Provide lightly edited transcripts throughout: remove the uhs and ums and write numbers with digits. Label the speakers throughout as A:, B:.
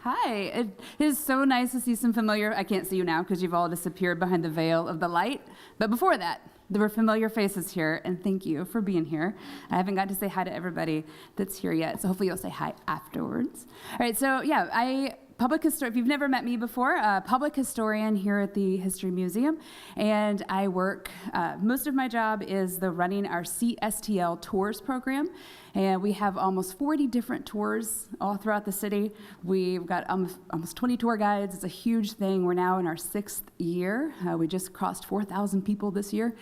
A: Hi, it is so nice to see some familiar, I can't see you now because you've all disappeared behind the veil of the light, but before that, there were familiar faces here, and thank you for being here. I haven't got to say hi to everybody that's here yet, so hopefully you'll say hi afterwards. All right, so yeah, if you've never met me before, public historian here at the History Museum, and I work, most of my job is running our CSTL Tours program, and we have almost 40 different tours all throughout the city. We've got almost 20 tour guides. It's a huge thing. We're now in our 6th year. We just crossed 4,000 people this year.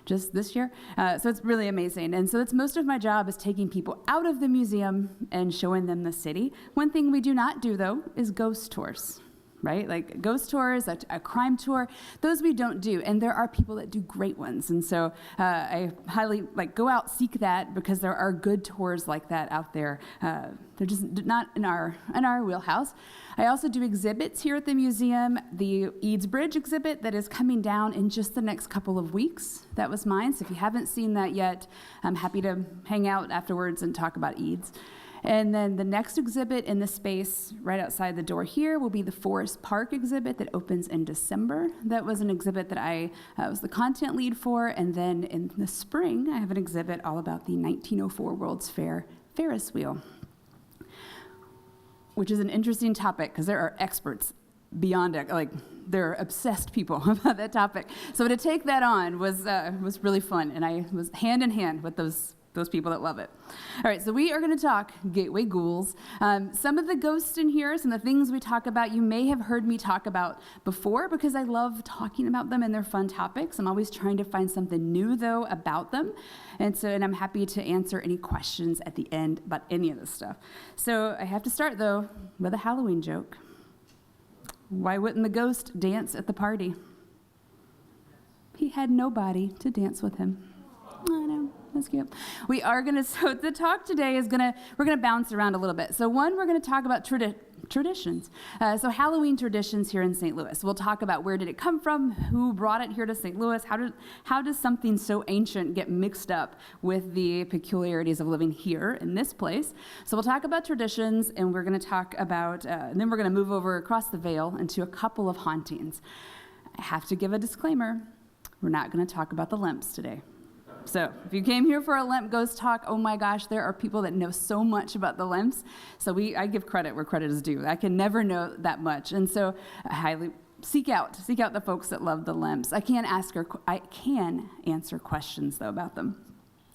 A: Just this year. So it's really amazing. And so that's most of my job is taking people out of the museum and showing them the city. One thing we do not do, though, is ghost tours, right? Like ghost tours, a crime tour, those we don't do. And there are people that do great ones. And so I highly go out, seek that, because there are good tours like that out there. They're just not in our wheelhouse. I also do exhibits here at the museum. The Eads Bridge exhibit that is coming down in just the next couple of weeks. That was mine. So if you haven't seen that yet, I'm happy to hang out afterwards and talk about Eads. And then the next exhibit in the space right outside the door here will be the Forest Park exhibit that opens in December. That was an exhibit that I was the content lead for. And then in the spring, I have an exhibit all about the 1904 World's Fair Ferris wheel, which is an interesting topic because there are experts beyond it, they're obsessed people about that topic. So to take that on was really fun, and I was hand in hand with those people that love it. All right, so we are going to talk gateway ghouls. Some of the ghosts in here, some of the things we talk about, you may have heard me talk about before because I love talking about them and they're fun topics. I'm always trying to find something new, though, about them. And I'm happy to answer any questions at the end about any of this stuff. So I have to start, though, with a Halloween joke. Why wouldn't the ghost dance at the party? He had nobody to dance with him. I know. That's cute. So the talk today is we're gonna bounce around a little bit. So one, we're gonna talk about traditions. So Halloween traditions here in St. Louis. We'll talk about where did it come from, who brought it here to St. Louis, how does something so ancient get mixed up with the peculiarities of living here in this place. So we'll talk about traditions, and we're gonna talk about, and then we're gonna move over across the veil into a couple of hauntings. I have to give a disclaimer. We're not gonna talk about the Lemps today. So if you came here for a Lemp ghost talk, oh my gosh, there are people that know so much about the Lemps. So I give credit where credit is due. I can never know that much. And so I highly seek out the folks that love the Lemps. I can answer questions, though, about them.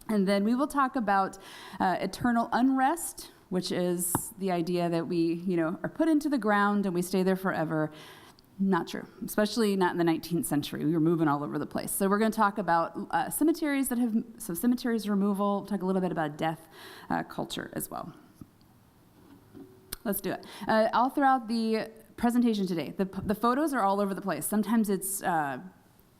A: And then we will talk about eternal unrest, which is the idea that we, are put into the ground and we stay there forever. Not true, especially not in the 19th century. We were moving all over the place. So we're going to talk about cemeteries cemeteries removal, talk a little bit about death culture as well. Let's do it. All throughout the presentation today, the photos are all over the place. Sometimes it's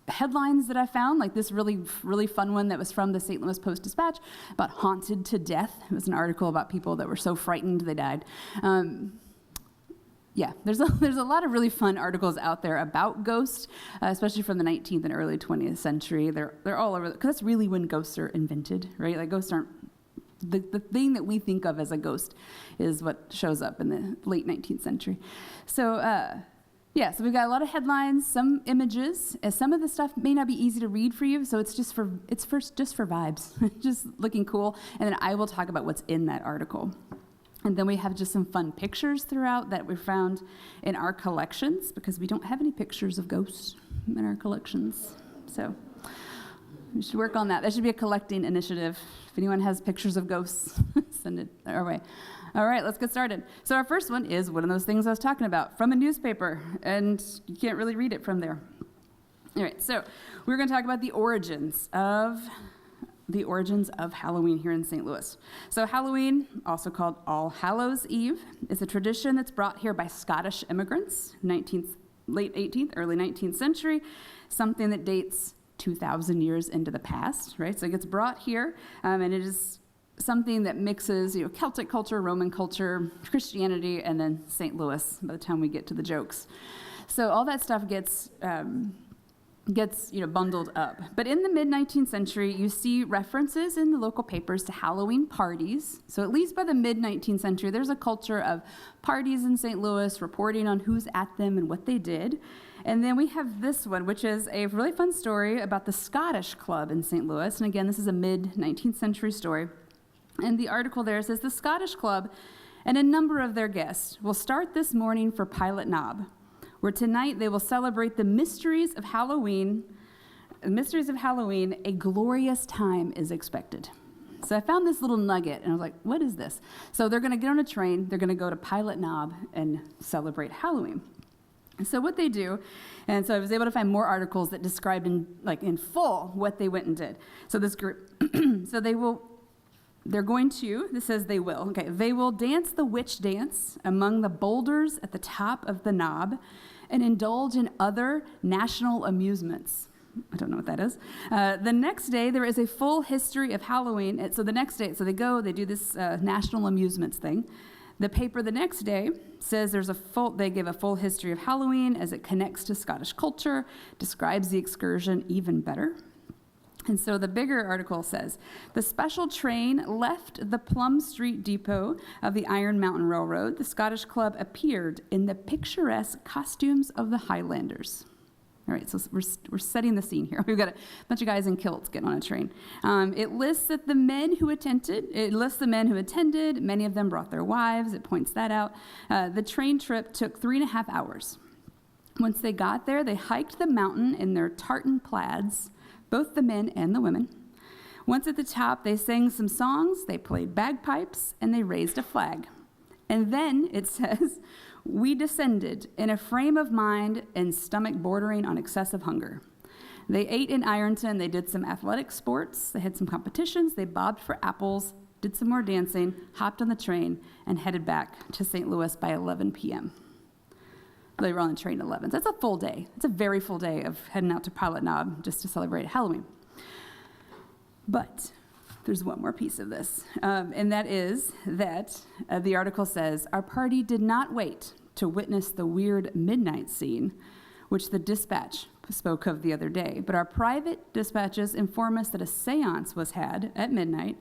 A: headlines that I found, like this really, really fun one that was from the St. Louis Post-Dispatch about haunted to death. It was an article about people that were so frightened they died. Yeah, there's a lot of really fun articles out there about ghosts, especially from the 19th and early 20th century. They're all over, because that's really when ghosts are invented, right? Like ghosts aren't, the thing that we think of as a ghost is what shows up in the late 19th century. So, so we've got a lot of headlines, some images. Some of the stuff may not be easy to read for you, so it's just for vibes, just looking cool. And then I will talk about what's in that article. And then we have just some fun pictures throughout that we found in our collections, because we don't have any pictures of ghosts in our collections. So we should work on that. That should be a collecting initiative. If anyone has pictures of ghosts, send it our way. All right, let's get started. So our first one is one of those things I was talking about from a newspaper, and you can't really read it from there. All right, so we're going to talk about the origins of Halloween here in St. Louis. So Halloween, also called All Hallows Eve, is a tradition that's brought here by Scottish immigrants, late 18th, early 19th century, something that dates 2,000 years into the past, right? So it gets brought here, and it is something that mixes, Celtic culture, Roman culture, Christianity, and then St. Louis by the time we get to the jokes. So all that stuff gets gets bundled up. But in the mid-19th century, you see references in the local papers to Halloween parties. So at least by the mid-19th century, there's a culture of parties in St. Louis, reporting on who's at them and what they did. And then we have this one, which is a really fun story about the Scottish Club in St. Louis. And again, this is a mid-19th century story. And the article there says, the Scottish Club and a number of their guests will start this morning for Pilot Knob, where tonight they will celebrate the mysteries of Halloween. A glorious time is expected. So I found this little nugget, and I was like, what is this? So they're going to get on a train. They're going to go to Pilot Knob and celebrate Halloween. And so what they do, and so I was able to find more articles that described in full what they went and did. So this group, so they will dance the witch dance among the boulders at the top of the knob and indulge in other national amusements. I don't know what that is. The next day, there is a full history of Halloween. So the next day, they do this national amusements thing. The paper the next day says they give a full history of Halloween as it connects to Scottish culture, describes the excursion even better. And so the bigger article says, the special train left the Plum Street depot of the Iron Mountain Railroad. The Scottish Club appeared in the picturesque costumes of the Highlanders. All right, so we're setting the scene here. We've got a bunch of guys in kilts getting on a train. It lists the men who attended. Many of them brought their wives. It points that out. The train trip took 3.5 hours. Once they got there, they hiked the mountain in their tartan plaids, both the men and the women. Once at the top, they sang some songs, they played bagpipes, and they raised a flag. And then, it says, we descended in a frame of mind and stomach bordering on excessive hunger. They ate in Ironton, they did some athletic sports, they had some competitions, they bobbed for apples, did some more dancing, hopped on the train, and headed back to St. Louis by 11 p.m. They were on the train at 11. So that's a full day. It's a very full day of heading out to Pilot Knob just to celebrate Halloween. But there's one more piece of this, and that is that the article says, our party did not wait to witness the weird midnight scene, which the dispatch spoke of the other day, but our private dispatches inform us that a seance was had at midnight,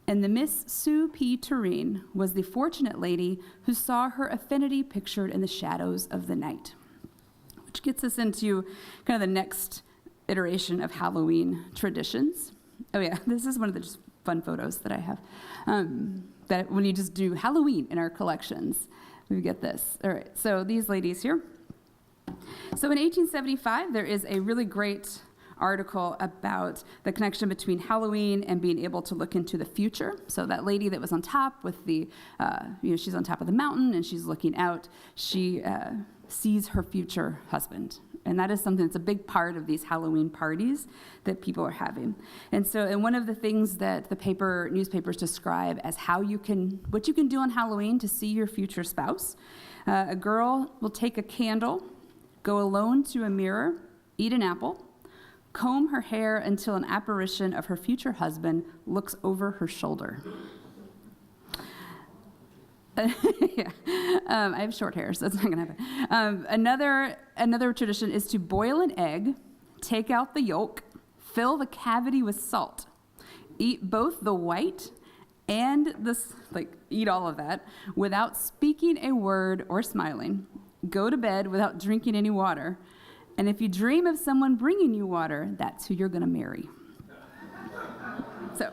A: and the Miss Sue P. Tureen was the fortunate lady who saw her affinity pictured in the shadows of the night, which gets us into kind of the next iteration of Halloween traditions. Oh yeah, this is one of the just fun photos that I have. That when you just do Halloween in our collections, we get this. All right, so these ladies here. So in 1875, there is a really great article about the connection between Halloween and being able to look into the future. So that lady that was on top with the, she's on top of the mountain and she's looking out. She sees her future husband. And that is something that's a big part of these Halloween parties that people are having. And so, and one of the things that the newspapers describe as what you can do on Halloween to see your future spouse. A girl will take a candle, go alone to a mirror, eat an apple, comb her hair until an apparition of her future husband looks over her shoulder. Yeah. I have short hair, so that's not going to happen. Another tradition is to boil an egg, take out the yolk, fill the cavity with salt, eat both the white and eat all of that without speaking a word or smiling, go to bed without drinking any water, and if you dream of someone bringing you water, that's who you're going to marry. So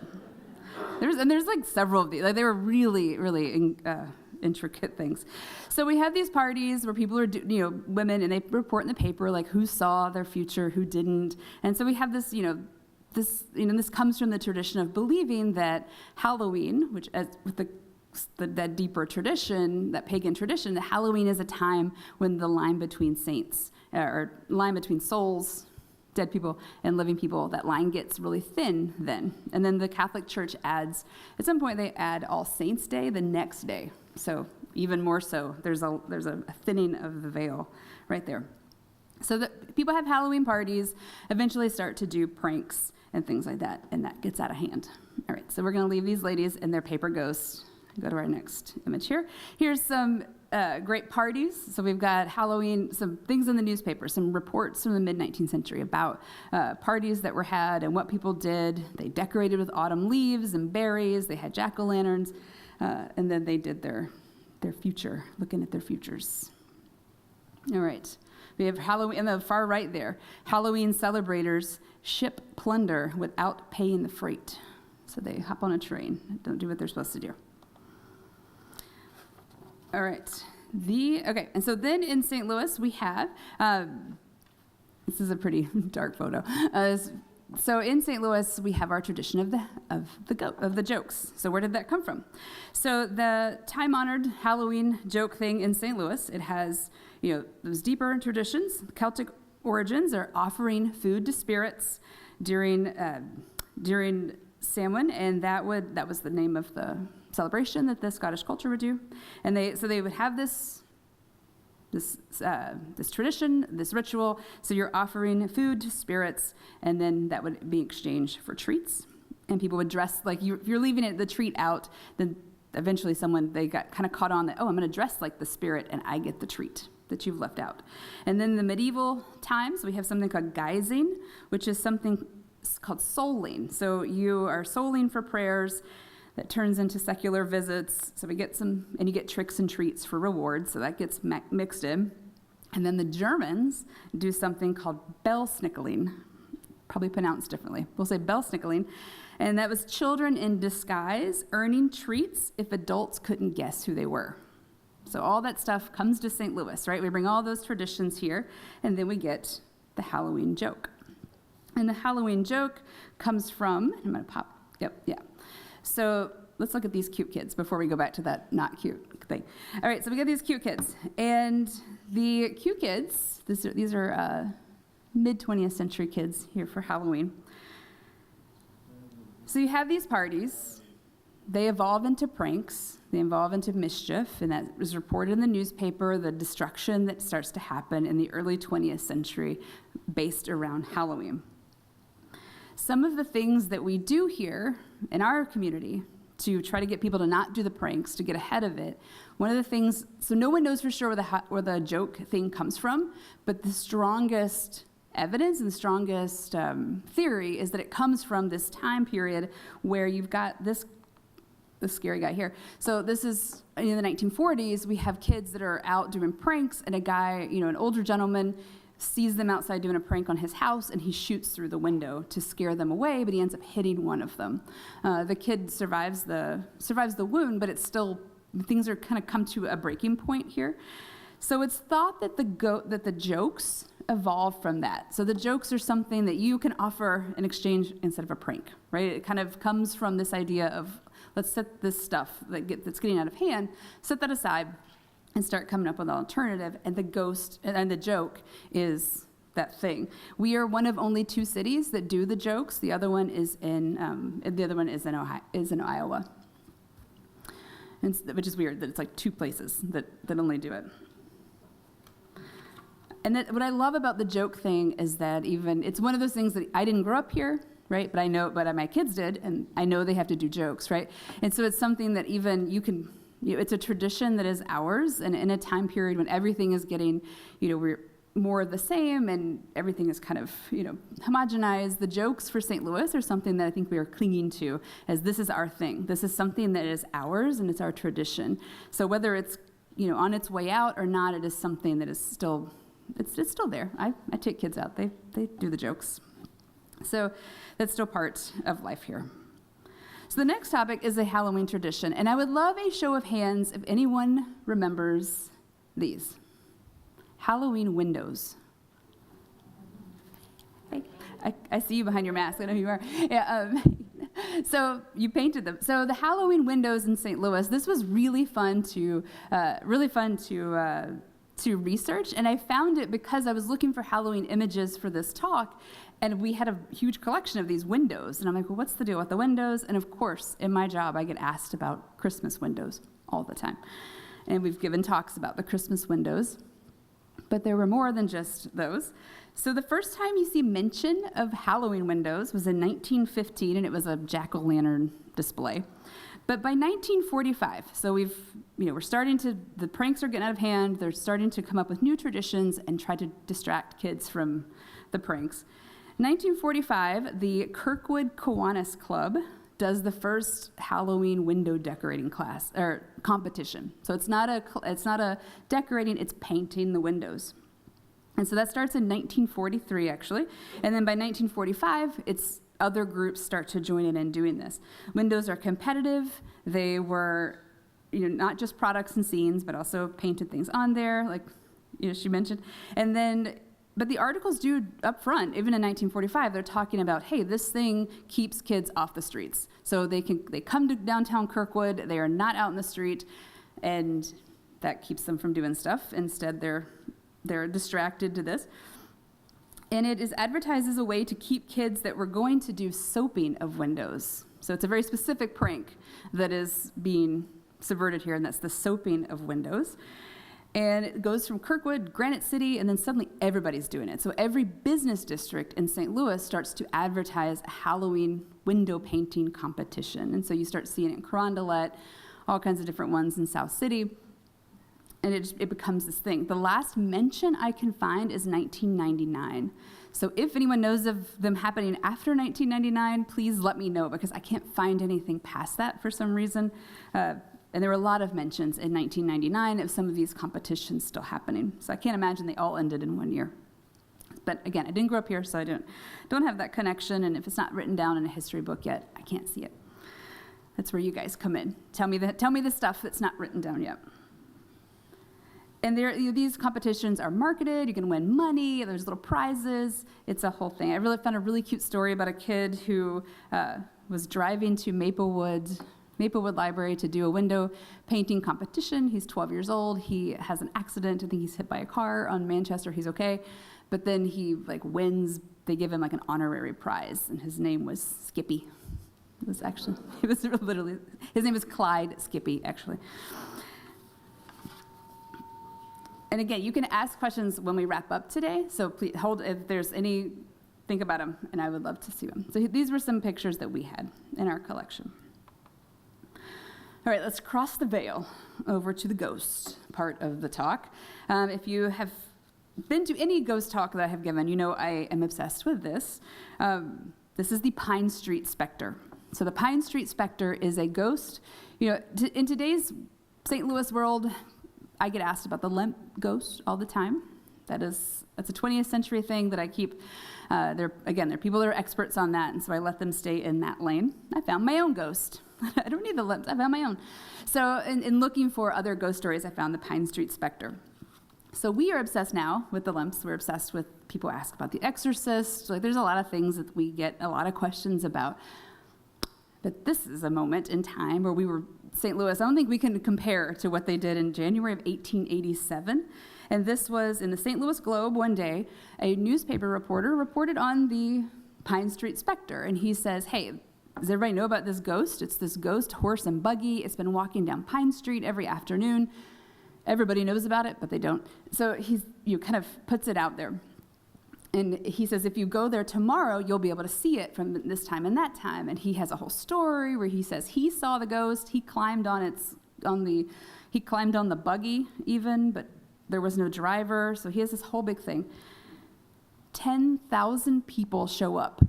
A: there's like several of these. Like they were really, really intricate things. So we have these parties where people are, women, and they report in the paper like who saw their future, who didn't. And so we have this, this comes from the tradition of believing that Halloween, which with that deeper tradition, that pagan tradition, that Halloween is a time when the line between saints, or line between souls, dead people and living people, that line gets really thin then. And then the Catholic Church adds, at some point they add All Saints Day the next day. So even more so, there's a thinning of the veil right there. So that people have Halloween parties, eventually start to do pranks and things like that, and that gets out of hand. All right, so we're going to leave these ladies and their paper ghosts. Go to our next image here. Here's some great parties. So we've got Halloween, some things in the newspaper, some reports from the mid-19th century about parties that were had and what people did. They decorated with autumn leaves and berries. They had jack-o'-lanterns, and then they did their future, looking at their futures. All right. We have Halloween, on the far right there, Halloween celebrators ship plunder without paying the freight. So they hop on a train, don't do what they're supposed to do. All right. And so then in St. Louis, we have, this is a pretty dark photo. So in St. Louis, we have our tradition of the jokes. So where did that come from? So the time-honored Halloween joke thing in St. Louis, it has, those deeper traditions. Celtic origins are offering food to spirits during Samhain, and that was the name of the celebration that the Scottish culture would do. And they would have this tradition, this ritual. So you're offering food to spirits, and then that would be exchanged for treats. And people would dress like if you're leaving the treat out, then eventually they got kind of caught on that, oh, I'm going to dress like the spirit, and I get the treat that you've left out. And then in the medieval times, we have something called guising, which is something called souling. So you are souling for prayers. That turns into secular visits. So we get and you get tricks and treats for rewards. So that gets mixed in. And then the Germans do something called bellsnickling, probably pronounced differently. We'll say bellsnickling. And that was children in disguise earning treats if adults couldn't guess who they were. So all that stuff comes to St. Louis, right? We bring all those traditions here, and then we get the Halloween joke. And the Halloween joke comes from, I'm going to pop, yeah. So let's look at these cute kids before we go back to that not cute thing. All right, so we got these cute kids. And the cute kids, these are mid-20th century kids here for Halloween. So you have these parties. They evolve into pranks. They evolve into mischief, and that was reported in the newspaper, the destruction that starts to happen in the early 20th century based around Halloween. Some of the things that we do here in our community to try to get people to not do the pranks, to get ahead of it, one of the things, so no one knows for sure where the joke thing comes from, but the strongest evidence and the strongest theory is that it comes from this time period where you've got this scary guy here. So this is in the 1940s, we have kids that are out doing pranks, and a guy, an older gentleman, sees them outside doing a prank on his house, and he shoots through the window to scare them away, but he ends up hitting one of them. The kid survives the wound, but it's still, things are kind of come to a breaking point here. So it's thought that the jokes evolve from that. So the jokes are something that you can offer in exchange instead of a prank, right? It kind of comes from this idea of, let's set this stuff that's getting out of hand, set that aside, and start coming up with an alternative, and the joke is that thing. We are one of only 2 cities that do the jokes. The other one is in Iowa, which is weird that it's like 2 places that only do it. And what I love about the joke thing is that it's one of those things that I didn't grow up here, right? But my kids did, and I know they have to do jokes, right? And so it's something that even you can. It's a tradition that is ours, and in a time period when everything is getting, we're more of the same, and everything is kind of, homogenized. The jokes for St. Louis are something that I think we are clinging to as this is our thing. This is something that is ours, and it's our tradition. So whether it's, on its way out or not, it is something that is still, it's still there. I take kids out. They do the jokes. So that's still part of life here. So the next topic is a Halloween tradition, and I would love a show of hands if anyone remembers these. Halloween windows. Hey, I see you behind your mask. I know who you are. Yeah, so you painted them. So the Halloween windows in St. Louis, this was really fun to research, and I found it because I was looking for Halloween images for this talk, and we had a huge collection of these windows. And I'm like, well, what's the deal with the windows? And of course, in my job, I get asked about Christmas windows all the time. And we've given talks about the Christmas windows. But there were more than just those. So the first time you see mention of Halloween windows was in 1915, and it was a jack-o'-lantern display. But by 1945, so the pranks are getting out of hand. They're starting to come up with new traditions and try to distract kids from the pranks. 1945, the Kirkwood Kiwanis Club does the first Halloween window decorating class or competition. So it's not a decorating, it's painting the windows. And so that starts in 1943, actually. And then by 1945, other groups start to join in doing this. Windows are competitive. They were, not just products and scenes, but also painted things on there, like, she mentioned. But the articles do up front, even in 1945, they're talking about, hey, this thing keeps kids off the streets. So they come to downtown Kirkwood, they are not out in the street, and that keeps them from doing stuff. Instead, they're distracted to this. And it is advertised as a way to keep kids that were going to do soaping of windows. So it's a very specific prank that is being subverted here, and that's the soaping of windows. And it goes from Kirkwood, Granite City, and then suddenly everybody's doing it. So every business district in St. Louis starts to advertise a Halloween window painting competition. And so you start seeing it in Carondelet, all kinds of different ones in South City. And it becomes this thing. The last mention I can find is 1999. So if anyone knows of them happening after 1999, please let me know, because I can't find anything past that for some reason. And there were a lot of mentions in 1999 of some of these competitions still happening. So I can't imagine they all ended in one year. But again, I didn't grow up here, so I don't have that connection. And if it's not written down in a history book yet, I can't see it. That's where you guys come in. Tell me the stuff that's not written down yet. And these competitions are marketed. You can win money. There's little prizes. It's a whole thing. I found a really cute story about a kid who was driving to Maplewood Library to do a window painting competition. He's 12 years old. He has an accident. I think he's hit by a cation on Manchester. He's okay. But then he wins. They give him an honorary prize, and his name was Skippy. His name was Clyde Skippy, actually. And again, you can ask questions when we wrap up today, so please hold, if there's any, think about them, and I would love to see them. So these were some pictures that we had in our collection. All right, let's cross the veil over to the ghost part of the talk. If you have been to any ghost talk that I have given, you know I am obsessed with this. This is the Pine Street Specter. So the Pine Street Specter is a ghost. In today's St. Louis world, I get asked about the limp ghost all the time. That's a 20th century thing that I keep. There are people that are experts on that, and so I let them stay in that lane. I found my own ghost. I don't need the limps. I found my own. So in looking for other ghost stories, I found the Pine Street Specter. So we are obsessed now with the limps. We're obsessed with people ask about The Exorcist. There's a lot of things that we get a lot of questions about. But this is a moment in time where we were St. Louis. I don't think we can compare to what they did in January of 1887. And this was in the St. Louis Globe one day. A newspaper reporter reported on the Pine Street Specter. And he says, hey, does everybody know about this ghost? It's this ghost horse and buggy. It's been walking down Pine Street every afternoon. Everybody knows about it, but they don't. So he kind of puts it out there. And he says, if you go there tomorrow, you'll be able to see it from this time and that time. And he has a whole story where he says he saw the ghost. He climbed on the buggy even, but there was no driver. So he has this whole big thing. 10,000 people show up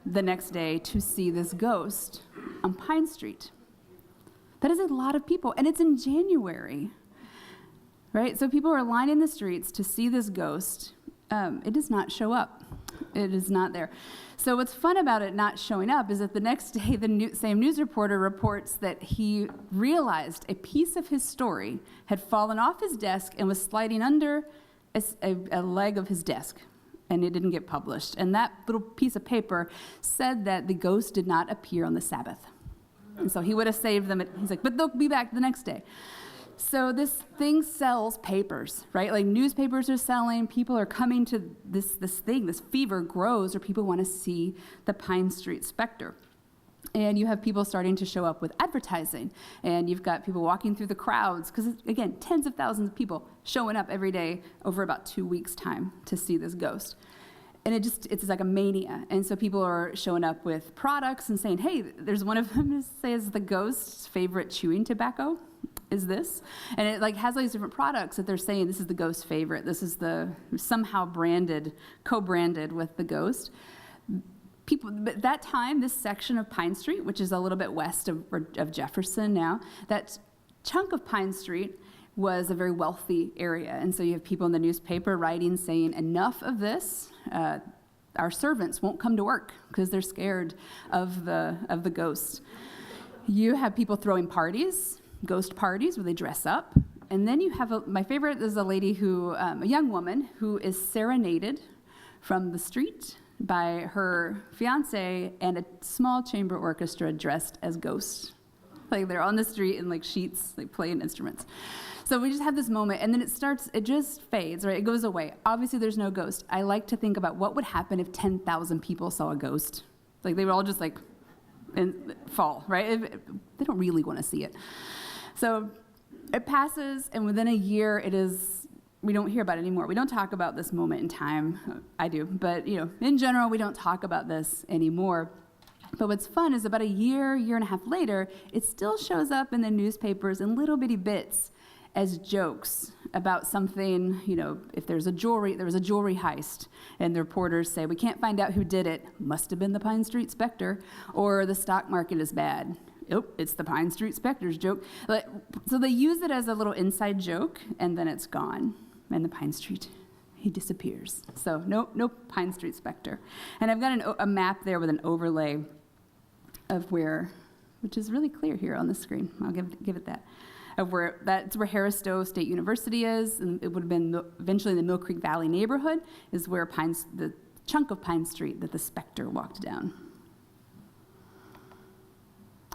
A: the next day to see this ghost on Pine Street. That is a lot of people, and it's in January, right? So people are lining the streets to see this ghost. It does not show up. It is not there. So what's fun about it not showing up is that the next day, the same news reporter reports that he realized a piece of his story had fallen off his desk and was sliding under a leg of his desk, and it didn't get published. And that little piece of paper said that the ghost did not appear on the Sabbath. And so he would have saved them. He's like, but they'll be back the next day. So this thing sells papers, right? Newspapers are selling, people are coming to this fever grows where people want to see the Pine Street Specter. And you have people starting to show up with advertising. And you've got people walking through the crowds, because again, tens of thousands of people showing up every day over about 2 weeks' time to see this ghost. And it's like a mania. And so people are showing up with products and saying, hey, there's one of them that says the Ghost's favorite chewing tobacco is this. And it like has all these different products that they're saying this is the Ghost's favorite. This is the somehow co-branded with the Ghost. People, but that time, this section of Pine Street, which is a little bit west of Jefferson now, that chunk of Pine Street was a very wealthy area. And so you have people in the newspaper writing saying, enough of this, our servants won't come to work because they're scared of the ghost. You have people throwing parties, ghost parties, where they dress up. And then you have, my favorite is a lady a young woman who is serenaded from the street by her fiance and a small chamber orchestra dressed as ghosts. Like they're on the street in like sheets, like playing instruments. So we just have this moment, and then it just fades, right? It goes away. Obviously, there's no ghost. I like to think about what would happen if 10,000 people saw a ghost. Like they would all just like fall, right? They don't really want to see it. So it passes, and within a year, we don't hear about it anymore. We don't talk about this moment in time. I do, but in general, we don't talk about this anymore. But what's fun is about a year and a half later, it still shows up in the newspapers in little bitty bits as jokes about something, if there was a jewelry heist, and the reporters say, we can't find out who did it, must have been the Pine Street Spectre, or the stock market is bad. Oh, it's the Pine Street Spectre's joke. So they use it as a little inside joke, and then it's gone. And the Pine Street, he disappears. So no Pine Street Spectre. And I've got a map there with an overlay of which is really clear here on the screen. I'll give it that. That's where Harris Stowe State University is, and it would have been eventually in the Mill Creek Valley neighborhood is where the chunk of Pine Street that the Spectre walked down.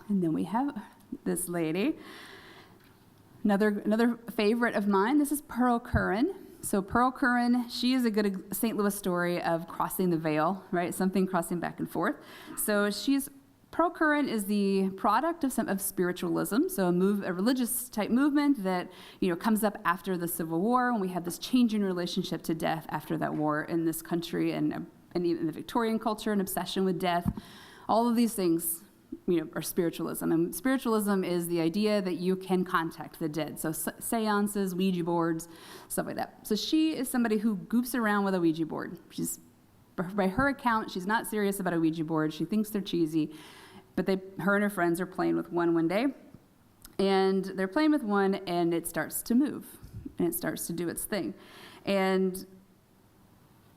A: And then we have this lady, another favorite of mine. This is Pearl Curran. So Pearl Curran, she is a good St. Louis story of crossing the veil, right? Something crossing back and forth. So Pearl Curran is the product of spiritualism, so a religious type movement that comes up after the Civil War, and we have this changing relationship to death after that war in this country, and even in the Victorian culture, an obsession with death. All of these things, are spiritualism, and spiritualism is the idea that you can contact the dead. So seances, Ouija boards, stuff like that. So she is somebody who goofs around with a Ouija board. By her account, she's not serious about a Ouija board. She thinks they're cheesy. But her and her friends are playing with one day, and they're playing with one, and it starts to move, and it starts to do its thing. And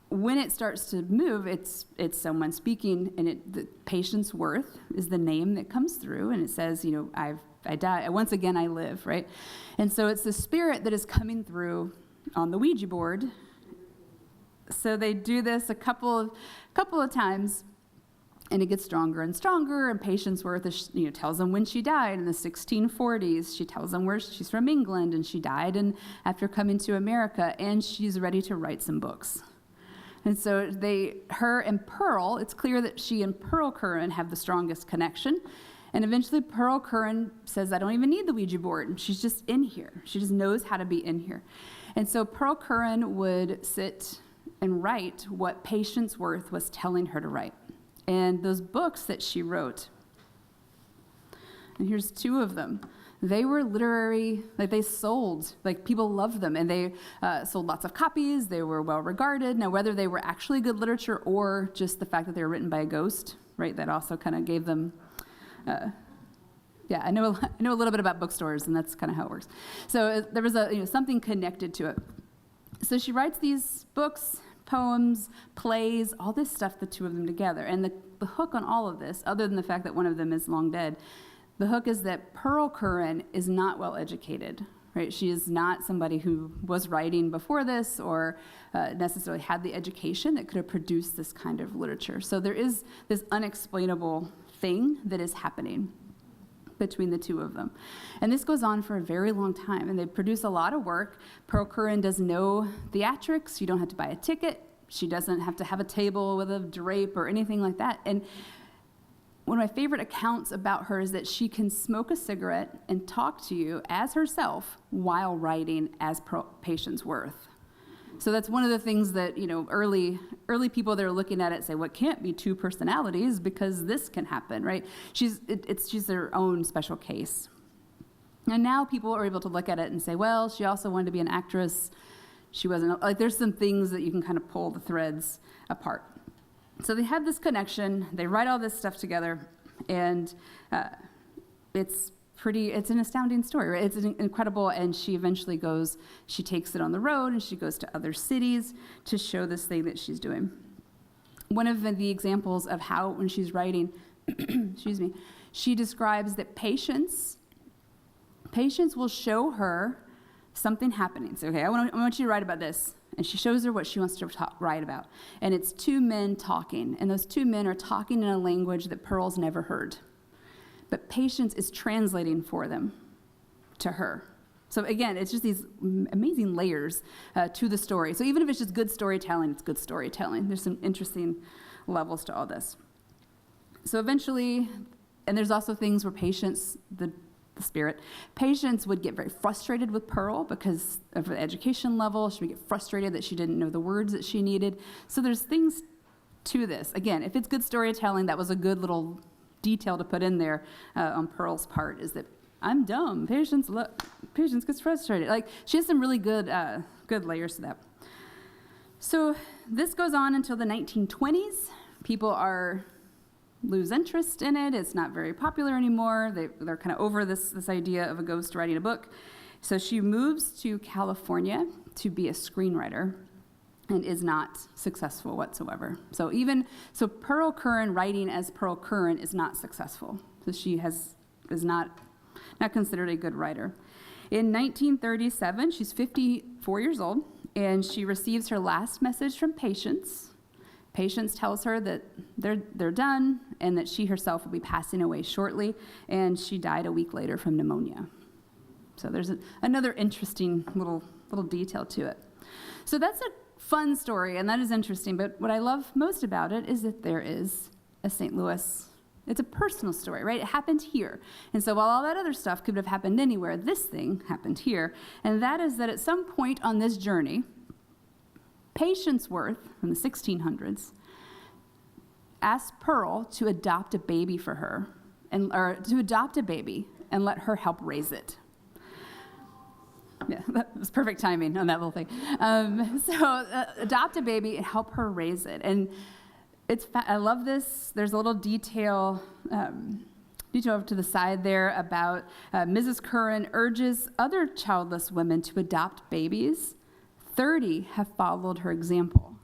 A: when it starts to move, it's someone speaking, and the Patience Worth is the name that comes through, and it says, I die, once again I live, right? And so it's the spirit that is coming through on the Ouija board. So they do this a couple of times, and it gets stronger and stronger, and Patience Worth tells them when she died in the 1640s. She tells them where she's from, England, and she died after coming to America, and she's ready to write some books. And so her and Pearl, it's clear that she and Pearl Curran have the strongest connection. And eventually Pearl Curran says, I don't even need the Ouija board. She's just in here. She just knows how to be in here. And so Pearl Curran would sit and write what Patience Worth was telling her to write. And those books that she wrote, and here's two of them, they were literary, they sold, people loved them, and they sold lots of copies. They were well regarded. Now, whether they were actually good literature or just the fact that they were written by a ghost, right, that also kind of gave them, I know a little bit about bookstores, and that's kind of how it works. So there was something connected to it. So she writes these books, poems, plays, all this stuff, the two of them together. And the hook on all of this, other than the fact that one of them is long dead, the hook is that Pearl Curran is not well educated, right? She is not somebody who was writing before this or necessarily had the education that could have produced this kind of literature. So there is this unexplainable thing that is happening between the two of them. And this goes on for a very long time, and they produce a lot of work. Pearl Curran does no theatrics. You don't have to buy a ticket. She doesn't have to have a table with a drape or anything like that. And one of my favorite accounts about her is that she can smoke a cigarette and talk to you as herself while writing as Patience Worth. So that's one of the things that, early early people that are looking at it say, well, it can't be two personalities because this can happen, right? She's their own special case. And now people are able to look at it and say, well, she also wanted to be an actress. She wasn't, like, there's some things that you can kind of pull the threads apart. So they have this connection, they write all this stuff together, and it's an astounding story, right? It's incredible, and she eventually she takes it on the road, and she goes to other cities to show this thing that she's doing. One of the examples of how, when she's writing, excuse me, she describes that patience will show her something happening. So, okay, I want you to write about this. And she shows her what she wants to write about. And it's two men talking. And those two men are talking in a language that Pearl's never heard. But Patience is translating for them to her. So again, it's just these amazing layers to the story. So even if it's just good storytelling, it's good storytelling. There's some interesting levels to all this. So eventually, and there's also things where Patience, the spirit, Patience would get very frustrated with Pearl because of the education level. She would get frustrated that she didn't know the words that she needed. So there's things to this. Again, if it's good storytelling, that was a good little detail to put in there on Pearl's part, is that I'm dumb. Patience gets frustrated. Like, she has some really good layers to that. So this goes on until the 1920s. People lose interest in it. It's not very popular anymore. They're kind of over this idea of a ghost writing a book. So she moves to California to be a screenwriter and is not successful whatsoever. So Pearl Curran writing as Pearl Curran is not successful. So she is not considered a good writer. In 1937, she's 54 years old, and she receives her last message from Patience. Patience tells her that they're done and that she herself will be passing away shortly, and she died a week later from pneumonia. So there's another interesting little detail to it. So that's a fun story, and that is interesting, but what I love most about it is that there is a St. Louis. It's a personal story, right? It happened here. And so while all that other stuff could have happened anywhere, this thing happened here, and that is that at some point on this journey, Patience Worth, from the 1600s, asked Pearl to adopt a baby for her, or to adopt a baby and let her help raise it. Yeah, that was perfect timing on that little thing. Adopt a baby and help her raise it. And I love this. There's a little detail over to the side there about Mrs. Curran urges other childless women to adopt babies. 30 have followed her example.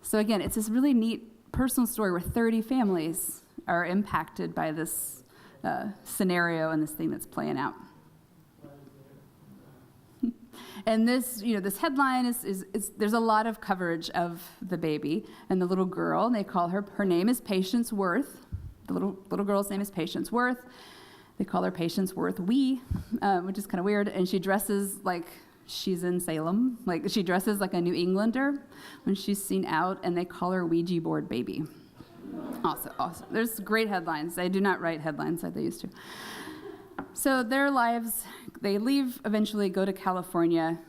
A: So again, it's this really neat personal story where 30 families are impacted by this scenario and this thing that's playing out. And this headline is there's a lot of coverage of the baby and the little girl, and they call her name is Patience Worth. The little girl's name is Patience Worth. They call her Patience Worth Wee, which is kind of weird, and she dresses like she's in Salem. Like, she dresses like a New Englander when she's seen out, and they call her Ouija board baby. Awesome. There's great headlines. They do not write headlines like they used to. So their lives, they leave, eventually go to California.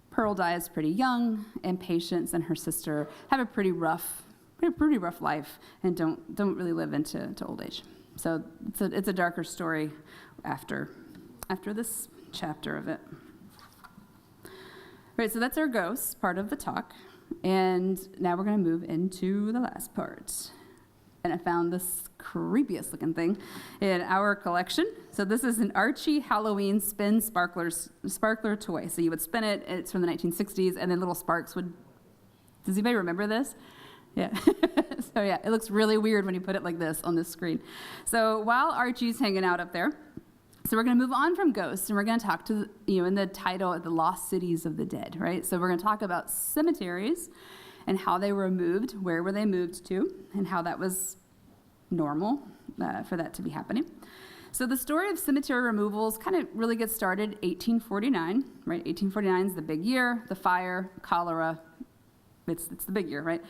A: Pearl dies pretty young, and Patience and her sister have a pretty rough life and don't really live into old age. So it's a darker story after this chapter of it. Right, so that's our ghosts, part of the talk. And now we're going to move into the last part. And I found this creepiest looking thing in our collection. So this is an Archie Halloween spin sparkler toy. So you would spin it, it's from the 1960s, and then little sparks would... Does anybody remember this? Yeah. So yeah, it looks really weird when you put it like this on this screen. So while Archie's hanging out up there, so we're going to move on from ghosts, and we're going to talk to, in the title, the lost cities of the dead, right? So we're going to talk about cemeteries and how they were moved, where were they moved to, and how that was normal for that to be happening. So the story of cemetery removals kind of really gets started 1849, right? 1849 is the big year, the fire, cholera, it's the big year, right?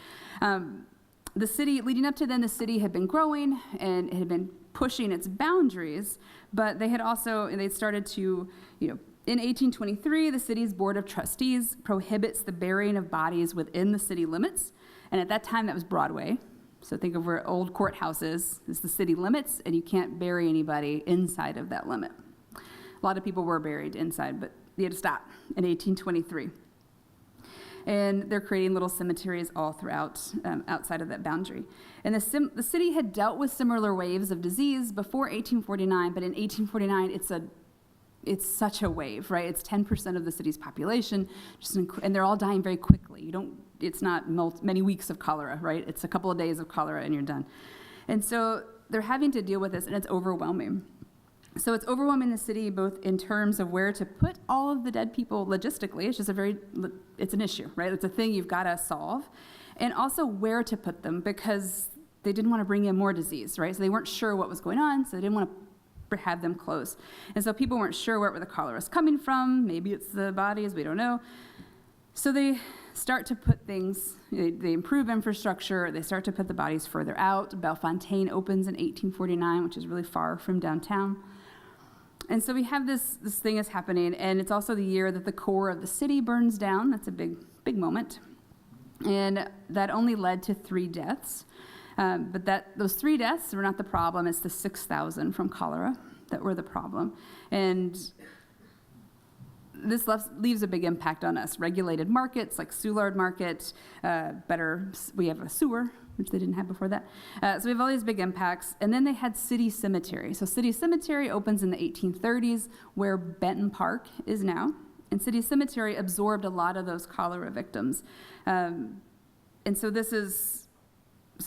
A: The city, leading up to then, the city had been growing and it had been pushing its boundaries, but they'd started to, in 1823, the city's board of trustees prohibits the burying of bodies within the city limits, And at that time, that was Broadway. So think of where old courthouse is the city limits, and you can't bury anybody inside of that limit. A lot of people were buried inside, but they had to stop in 1823. And they're creating little cemeteries all throughout, outside of that boundary. And the city had dealt with similar waves of disease before 1849, but in 1849, it's such a wave, right? It's 10% of the city's population, and they're all dying very quickly. It's not many weeks of cholera, right? It's a couple of days of cholera and you're done. And so they're having to deal with this, and it's overwhelming. So it's overwhelming the city both in terms of where to put all of the dead people logistically. It's just it's an issue, right? It's a thing you've got to solve. And also where to put them, because they didn't want to bring in more disease, right? So they weren't sure what was going on, so they didn't want to have them close. And so people weren't sure where the cholera was coming from. Maybe it's the bodies, we don't know. So they start to put things, they improve infrastructure, they start to put the bodies further out. Bellefontaine opens in 1849, which is really far from downtown. And so we have this thing is happening, and it's also the year that the core of the city burns down. That's a big moment. And that only led to 3 deaths. But those 3 deaths were not the problem. It's the 6,000 from cholera that were the problem. And this leaves a big impact on us. Regulated markets like Soulard Market, we have a sewer, which they didn't have before that. So we have all these big impacts. And then they had City Cemetery. So City Cemetery opens in the 1830s, where Benton Park is now. And City Cemetery absorbed a lot of those cholera victims. And so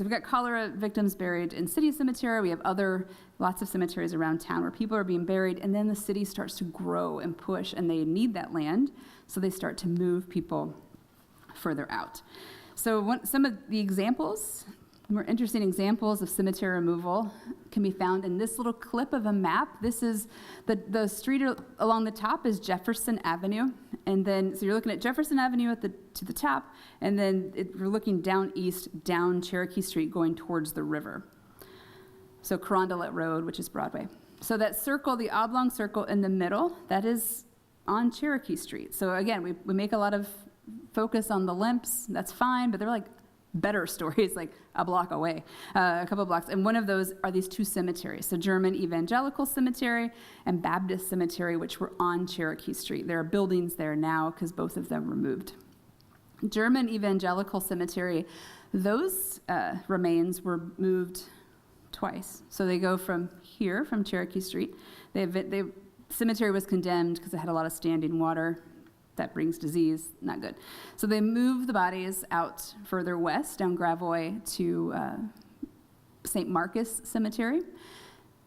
A: we've got cholera victims buried in City Cemetery. We have lots of cemeteries around town where people are being buried, and then the city starts to grow and push, and they need that land, so they start to move people further out. So some of the examples, more interesting examples of cemetery removal can be found in this little clip of a map. This is the street along the top is Jefferson Avenue. And then, so you're looking at Jefferson Avenue to the top, and then we're looking down east, down Cherokee Street, going towards the river. So Carondelet Road, which is Broadway. So that circle, the oblong circle in the middle, that is on Cherokee Street. So again, we make a lot of focus on the limps. That's fine, but they're like better stories, like a block away, a couple of blocks. And one of those are these 2 cemeteries. So German Evangelical Cemetery and Baptist Cemetery, which were on Cherokee Street. There are buildings there now because both of them were moved. German Evangelical Cemetery, those remains were moved twice. So they go from here, from Cherokee Street. The cemetery was condemned because it had a lot of standing water. That brings disease, not good. So they move the bodies out further west, down Gravois to St. Marcus Cemetery.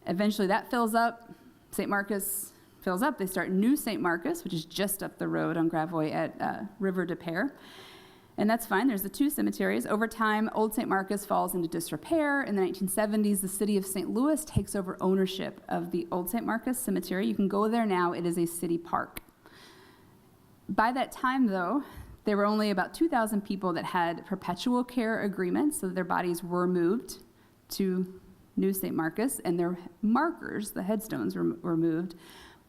A: Eventually that fills up. St. Marcus fills up. They start New St. Marcus, which is just up the road on Gravois at River de Pere. And that's fine. There's the 2 cemeteries. Over time, Old St. Marcus falls into disrepair. In the 1970s, the city of St. Louis takes over ownership of the Old St. Marcus Cemetery. You can go there now. It is a city park. By that time, though, there were only about 2,000 people that had perpetual care agreements, so their bodies were moved to New St. Marcus, and their markers, the headstones, were moved.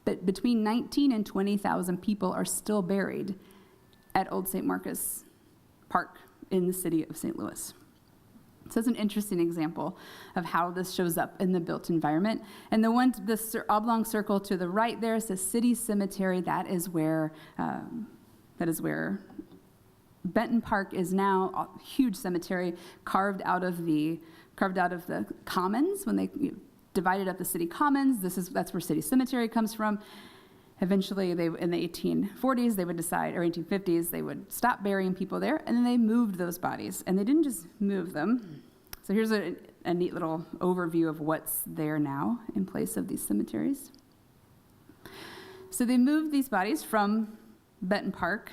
A: But between 19 and 20,000 people are still buried at Old St. Marcus Park in the city of St. Louis. So it's an interesting example of how this shows up in the built environment. And the oblong circle to the right there says City Cemetery. That is where Benton Park is now. A huge cemetery carved out of the commons when they divided up the city commons. That's where City Cemetery comes from. Eventually, in the 1840s, they would decide, or 1850s, they would stop burying people there, and then they moved those bodies. And they didn't just move them. So here's a neat little overview of what's there now in place of these cemeteries. So they moved these bodies from Benton Park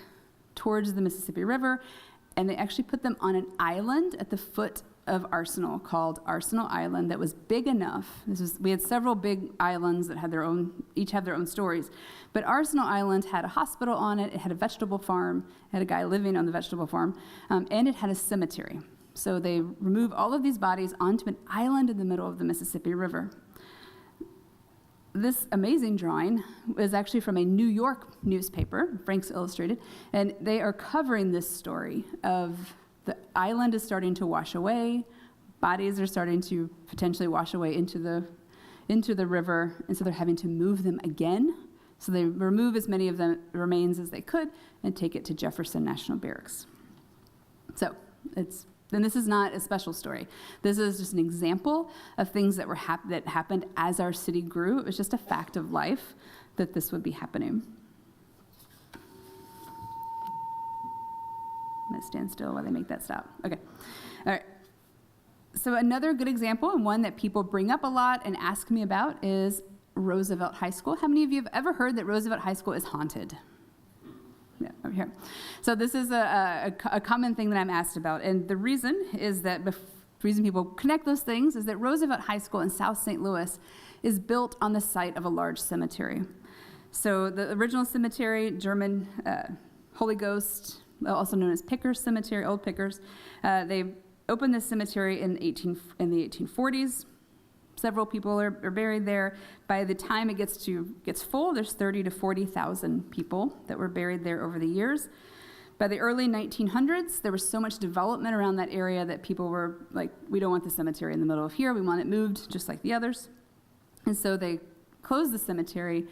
A: towards the Mississippi River, and they actually put them on an island at the foot of Arsenal called Arsenal Island that was big enough. We had several big islands that had each have their own stories. But Arsenal Island had a hospital on it, it had a vegetable farm, it had a guy living on the vegetable farm, and it had a cemetery. So they remove all of these bodies onto an island in the middle of the Mississippi River. This amazing drawing is actually from a New York newspaper, Frank's Illustrated, and they are covering this story of the island is starting to wash away. Bodies are starting to potentially wash away into the river, and so they're having to move them again. So they remove as many of the remains as they could and take it to Jefferson National Barracks. So then this is not a special story. This is just an example of things that that happened as our city grew. It was just a fact of life that this would be happening. I'm going to stand still while they make that stop. Okay. All right. So another good example, and one that people bring up a lot and ask me about, is Roosevelt High School. How many of you have ever heard that Roosevelt High School is haunted? Yeah, over here. So this is a common thing that I'm asked about, and the reason is that the reason people connect those things is that Roosevelt High School in South St. Louis is built on the site of a large cemetery. So the original cemetery, German Holy Ghost, also known as Pickers Cemetery, Old Pickers, they opened this cemetery in the 1840s. Several people are buried there. By the time it gets full, there's 30 to 40,000 people that were buried there over the years. By the early 1900s, there was so much development around that area that people were like, we don't want the cemetery in the middle of here. We want it moved just like the others. And so they closed the cemetery,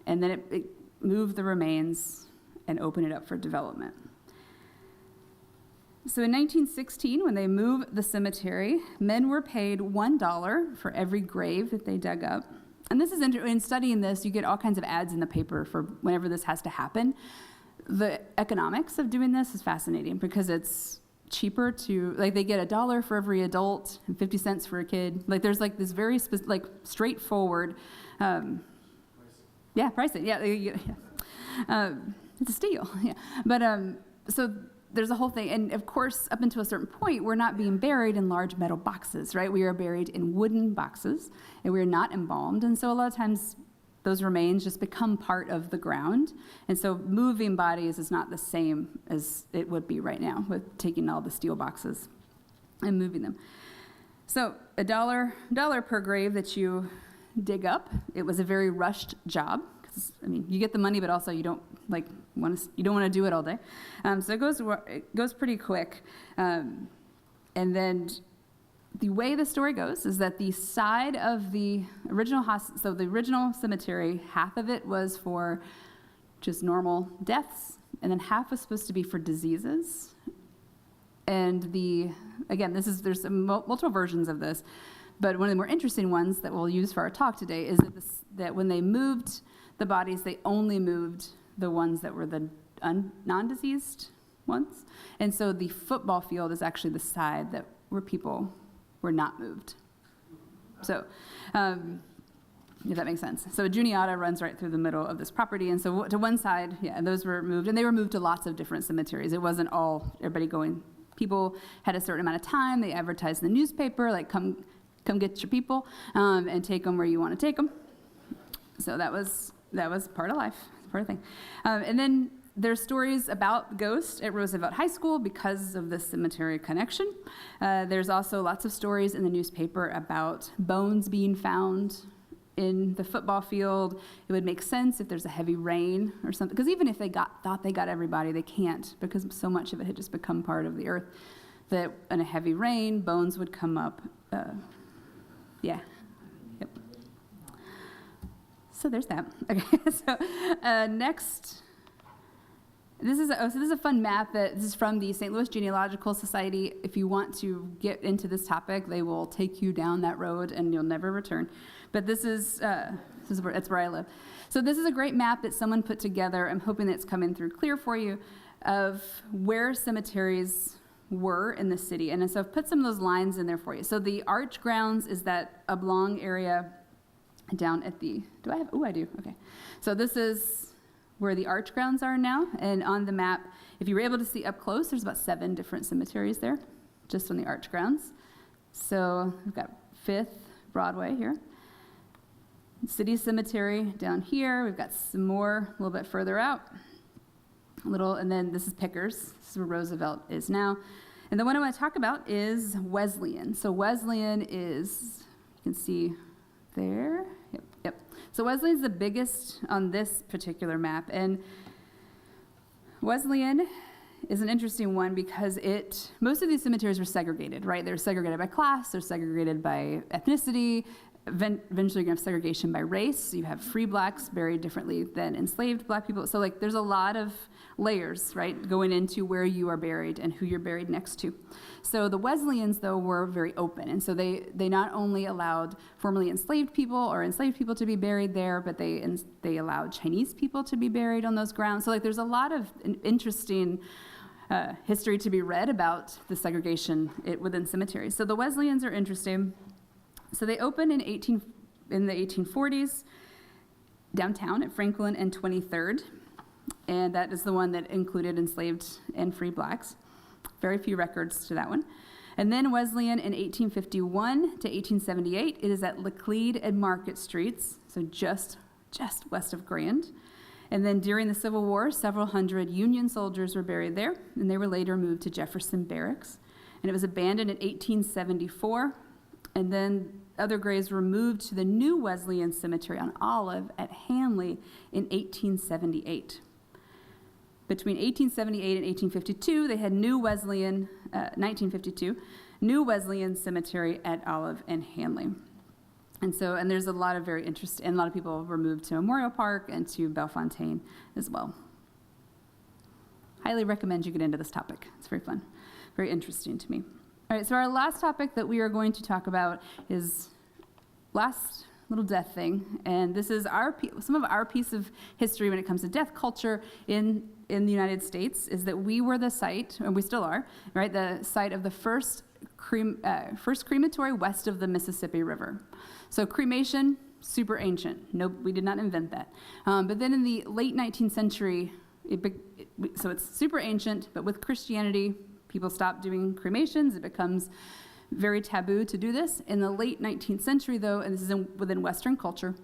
A: and then it moved the remains and opened it up for development. So in 1916, when they moved the cemetery, men were paid $1 for every grave that they dug up. And this is in studying this, you get all kinds of ads in the paper for whenever this has to happen. The economics of doing this is fascinating because it's cheaper to, like, they get $1 for every adult and 50 cents for a kid. Like, there's like this very straightforward, pricing. Yeah. It's a steal. Yeah, but so. There's a whole thing, and of course, up until a certain point, we're not being buried in large metal boxes, right? We are buried in wooden boxes, and we are not embalmed, and so a lot of times, those remains just become part of the ground, and so moving bodies is not the same as it would be right now with taking all the steel boxes and moving them. So $1 per grave that you dig up. It was a very rushed job. I mean, you get the money, but also you don't want to do it all day. So it goes pretty quick. And then the way the story goes is that the side of the original the original cemetery, half of it was for just normal deaths, and then half was supposed to be for diseases. And there's multiple versions of this, but one of the more interesting ones that we'll use for our talk today is that when they moved the bodies, they only moved the ones that were the non-diseased ones. And so the football field is actually the side where people were not moved. So, if that makes sense. So Juniata runs right through the middle of this property. And so to one side, those were moved. And they were moved to lots of different cemeteries. It wasn't all everybody going. People had a certain amount of time. They advertised in the newspaper, like, come get your people and take them where you want to take them. So that was part of life, part of the thing. And then there's stories about ghosts at Roosevelt High School because of the cemetery connection. There's also lots of stories in the newspaper about bones being found in the football field. It would make sense if there's a heavy rain or something, because even if they thought they got everybody, they can't, because so much of it had just become part of the earth that in a heavy rain, bones would come up. Yep. So there's that. Okay, so next, this is a fun map this is from the St. Louis Genealogical Society. If you want to get into this topic, they will take you down that road and you'll never return. But that's where I live. So this is a great map that someone put together. I'm hoping that it's coming through clear for you of where cemeteries were in the city. And so I've put some of those lines in there for you. So the Arch Grounds is that oblong area down at I do, okay. So this is where the Arch Grounds are now, and on the map, if you were able to see up close, there's about 7 different cemeteries there, just on the Arch Grounds. So we've got 5th Broadway here, City Cemetery down here, we've got some more a little bit further out, and then this is Pickers, this is where Roosevelt is now. And the one I want to talk about is Wesleyan. So Wesleyan is, you can see there. Yep. So Wesleyan's the biggest on this particular map, and Wesleyan is an interesting one because most of these cemeteries were segregated, right? They're segregated by class, they're segregated by ethnicity. Eventually, you're going to have segregation by race. You have free blacks buried differently than enslaved black people. So, there's a lot of layers, right, going into where you are buried and who you're buried next to. So the Wesleyans, though, were very open. And so they not only allowed formerly enslaved people or enslaved people to be buried there, but they allowed Chinese people to be buried on those grounds. So, there's a lot of interesting history to be read about the segregation within cemeteries. So the Wesleyans are interesting. So they opened in the 1840s downtown at Franklin and 23rd, and that is the one that included enslaved and free blacks. Very few records to that one. And then Wesleyan in 1851 to 1878, it is at Laclede and Market Streets, so just west of Grand. And then during the Civil War, several hundred Union soldiers were buried there, and they were later moved to Jefferson Barracks. And it was abandoned in 1874. And then other graves were moved to the new Wesleyan Cemetery on Olive at Hanley in 1878. Between 1878 and 1852, they had 1952, new Wesleyan Cemetery at Olive and Hanley. And there's a lot of very interesting, and a lot of people were moved to Memorial Park and to Bellefontaine as well. Highly recommend you get into this topic. It's very fun, very interesting to me. All right, so our last topic that we are going to talk about is last little death thing, and this is some of our piece of history when it comes to death culture in the United States, is that we were the site, and we still are, right, the site of the first crematory west of the Mississippi River. So cremation, super ancient. Nope, we did not invent that. But then in the late 19th century, so it's super ancient, but with Christianity, people stop doing cremations. It becomes very taboo to do this. In the late 19th century, though, and this is within Western culture,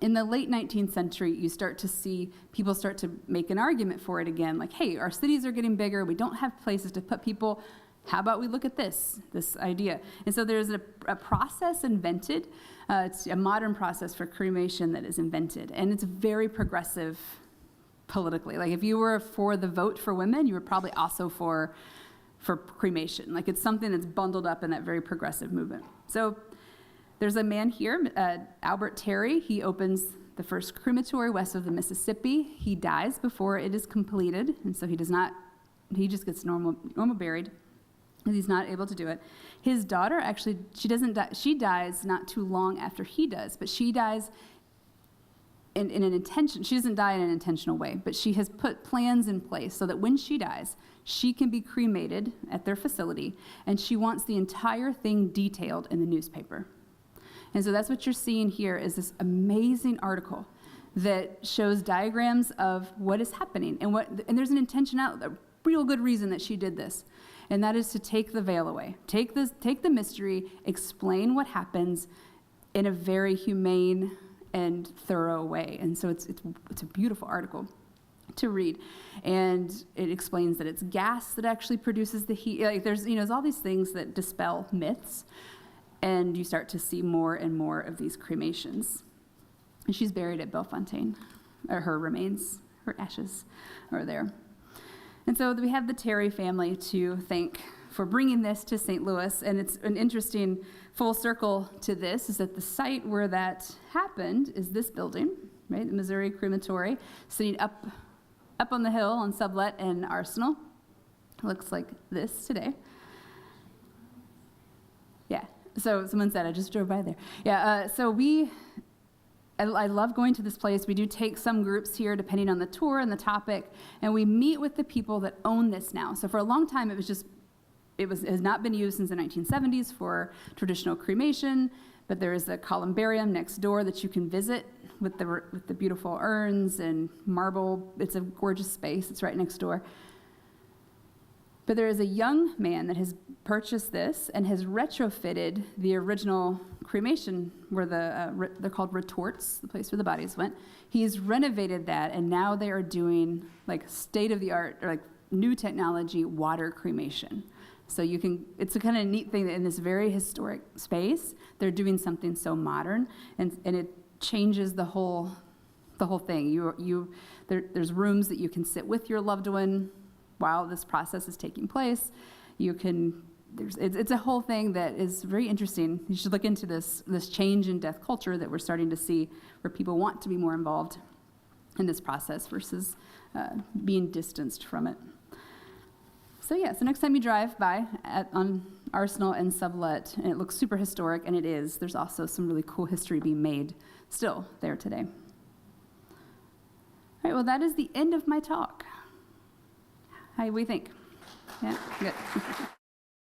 A: in the late 19th century, you start to see people start to make an argument for it again, like, hey, our cities are getting bigger. We don't have places to put people. How about we look at this idea? And so there's a process invented. It's a modern process for cremation that is invented, and it's very progressive politically. Like if you were for the vote for women, you were probably also for cremation. Like it's something that's bundled up in that very progressive movement. So there's a man here, Albert Terry. He opens the first crematory west of the Mississippi. He dies before it is completed, and so he just gets normal buried, because he's not able to do it. His daughter, actually, she doesn't die. She dies not too long after he does, but she dies in an intention. She doesn't die in an intentional way, but she has put plans in place so that when she dies, she can be cremated at their facility, and she wants the entire thing detailed in the newspaper. And so that's what you're seeing here is this amazing article that shows diagrams of what is happening and there's an a real good reason that she did this. And that is to take the veil away. Take the mystery, explain what happens in a very humane and thorough way. And so it's a beautiful article to read. And it explains that it's gas that actually produces the heat. Like there's all these things that dispel myths. And you start to see more and more of these cremations. And she's buried at Bellefontaine, or her remains, her ashes are there. And so we have the Terry family to thank for bringing this to St. Louis. And it's an interesting full circle to this, is that the site where that happened is this building, right? The Missouri Crematory, sitting up on the hill on Sublet and Arsenal. It looks like this today. Yeah, so someone said, I just drove by there. Yeah, I love going to this place. We do take some groups here depending on the tour and the topic, and we meet with the people that own this now. So for a long time, it has not been used since the 1970s for traditional cremation, but there is a columbarium next door that you can visit with the beautiful urns and marble. It's a gorgeous space. It's right next door. But there is a young man that has purchased this and has retrofitted the original cremation where they're called retorts, the place where the bodies went. He's renovated that, and now they are doing like state-of-the-art or like new technology water cremation. So it's a kind of neat thing that in this very historic space, they're doing something so modern, and it changes the whole thing. There's rooms that you can sit with your loved one while this process is taking place. It's a whole thing that is very interesting. You should look into this change in death culture that we're starting to see, where people want to be more involved in this process versus being distanced from it. So next time you drive by on Arsenal and Sublette, and it looks super historic, and it is, there's also some really cool history being made still there today. All right, well, that is the end of my talk. How do we think? Yeah, good.